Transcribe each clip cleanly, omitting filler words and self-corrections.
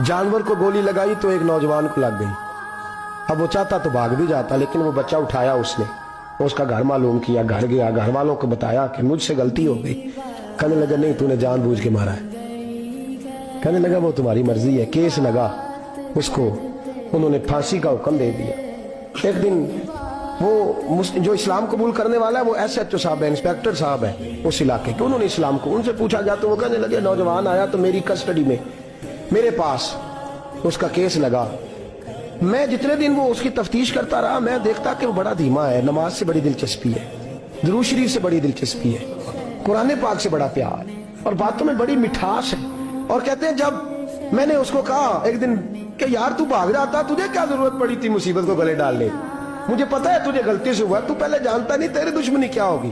जानवर को गोली लगाई तो एक नौजवान को लग गई। अब वो चाहता तो भाग भी जाता, लेकिन वो बच्चा उठाया उसने, उसका घर मालूम किया, घर गया, घर वालों को बताया कि मुझसे गलती हो गई। कहने लगा नहीं, तूने जानबूझ के मारा है। कहने लगा वो तुम्हारी मर्जी है। केस लगा, उसको उन्होंने फांसी का हुक्म दे दिया। एक दिन वो जो इस्लाम कबूल करने वाला है वो SHO साहब है, इंस्पेक्टर साहब है उस इलाके के, उन्होंने इस्लाम को उनसे पूछा गया तो वो कहने लगे नौजवान आया तो मेरी कस्टडी में मेरे पास उसका केस लगा। मैं जितने दिन वो उसकी तफ्तीश करता रहा मैं देखता कि वो बड़ा धीमा है, नमाज से बड़ी दिलचस्पी है, दुरूद शरीफ से बड़ी दिलचस्पी है, कुरान पाक से बड़ा प्यार और बातों में बड़ी मिठास है। और कहते हैं जब मैंने उसको कहा एक दिन कि यार तू भाग जाता, तुझे क्या जरूरत पड़ी थी मुसीबत को गले डालने, मुझे पता है तुझे गलती से हुआ, तू पहले जानता नहीं तेरी दुश्मनी क्या होगी।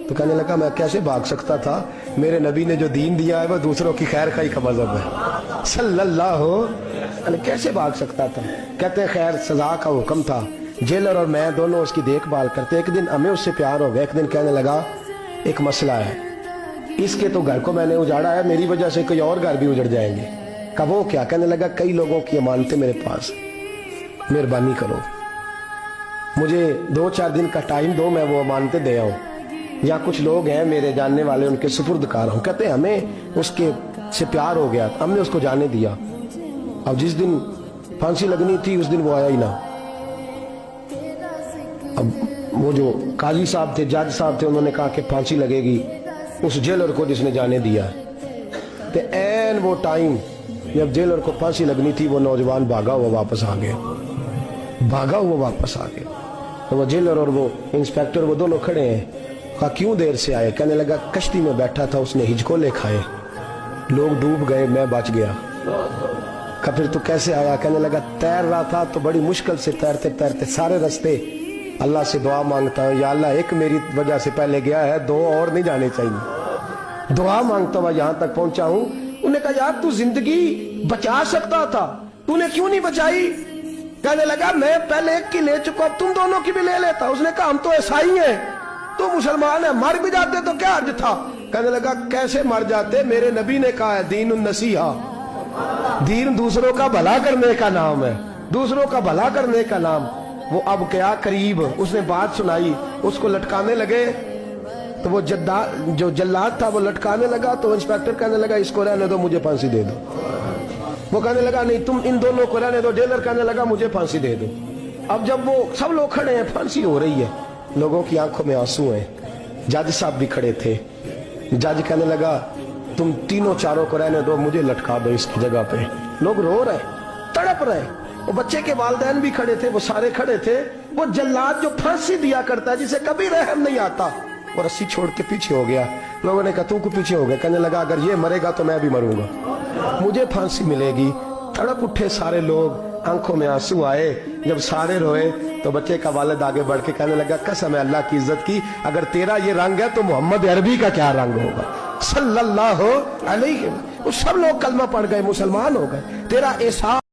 तो कहने लगा मैं कैसे भाग सकता था, मेरे नबी ने जो दीन दिया है वो दूसरों की खैर खाई का मजहब है सल्लल्लाहु अलैहि, कैसे भाग सकता था। कहते हैं खैर सजा का हुक्म था, जेलर और मैं दोनों उसकी देखभाल करते। एक दिन हमें उससे प्यार हो गया, एक दिन कहने लगा एक मसला है, इसके तो घर को मैंने उजाड़ा है, मेरी वजह से कोई और घर भी उजड़ जाएंगे। कहा वो क्या। कहने लगा कई लोगों की अमानतें मेरे पास, मेहरबानी करो मुझे 2-4 दिन का टाइम दो, मैं वो अमानतें दे आऊं, या कुछ लोग हैं मेरे जानने वाले उनके सुपुर्द कार हूं। कहते हैं हमें उसके से प्यार हो गया, हमने उसको जाने दिया। अब जिस दिन फांसी लगनी थी उस दिन वो आया ही ना। अब वो जो काजी साहब थे, जज साहब थे, उन्होंने कहा कि फांसी लगेगी उस जेलर को जिसने जाने दिया। तो एन वो टाइम जब जेलर को फांसी लगनी थी वो नौजवान भागा हुआ वापस आ गया, भागा हुआ वापस आ गया। तो वो जेलर और वो इंस्पेक्टर वो दोनों खड़े हैं। कहा क्यों देर से आए। कहने लगा कश्ती में बैठा था, उसने हिचकोले खाए, लोग डूब गए, मैं बच गया। कहा फिर तू कैसे आया। कहने लगा तैर रहा था तो बड़ी मुश्किल से तैरते तैरते सारे रास्ते अल्लाह से दुआ मांगता हूँ, या अल्लाह एक मेरी वजह से पहले गया है, 2 और नहीं जाने चाहिए, दुआ मांगता हुआ यहाँ तक पहुंचा हूँ। उन्होंने कहा यार तू जिंदगी बचा सकता था, तूने क्यों नहीं बचाई। कहने लगा मैं पहले एक की ले चुका, तुम दोनों की भी ले लेता। उसने कहा हम तो ईसाई हैं, तू मुसलमान है, मर भी जाते तो क्या अर्ज था। कहने लगा कैसे मर जाते, मेरे नबी ने कहा है दीन नसीहा, दीन दूसरों का भला करने का नाम है, दूसरों का भला करने का नाम। वो अब क्या करीब उसने बात सुनाई, उसको लटकाने लगे तो वो जो जल्लाद था वो लटकाने लगा। तो इंस्पेक्टर कहने लगा इसको रहने दो, मुझे फांसी दे दो। वो कहने लगा नहीं तुम इन दोनों को रहने दो। जेलर कहने लगा मुझे फांसी दे दो। अब जब वो सब लोग खड़े हैं, फांसी हो रही है, लोगों की आंखों में आंसू हैं, जज साहब भी खड़े थे। जज कहने लगा तुम तीनों चारों को रहने दो, मुझे लटका दो इसकी जगह पे। लोग रो रहे, तड़प रहे, वो बच्चे के वालिदैन भी खड़े थे, वो सारे खड़े थे। वो जल्लाद जो फांसी दिया करता है, जिसे कभी रहम नहीं आता, वो रस्सी छोड़ के पीछे हो गया। लोगों ने कहा तू को पीछे हो गया। कहने लगा अगर ये मरेगा तो मैं भी मरूंगा, मुझे फांसी मिलेगी। तड़प उठे सारे लोग, आंखों में आंसू आए। जब सारे रोए तो बच्चे का वालिद आगे बढ़ के कहने लगा कसम है अल्लाह की इज्जत की, अगर तेरा ये रंग है तो मोहम्मद अरबी का क्या रंग होगा सल्लल्लाहु अलैहि। सब लोग कलमा पढ़ गए, मुसलमान हो गए। तेरा एहसास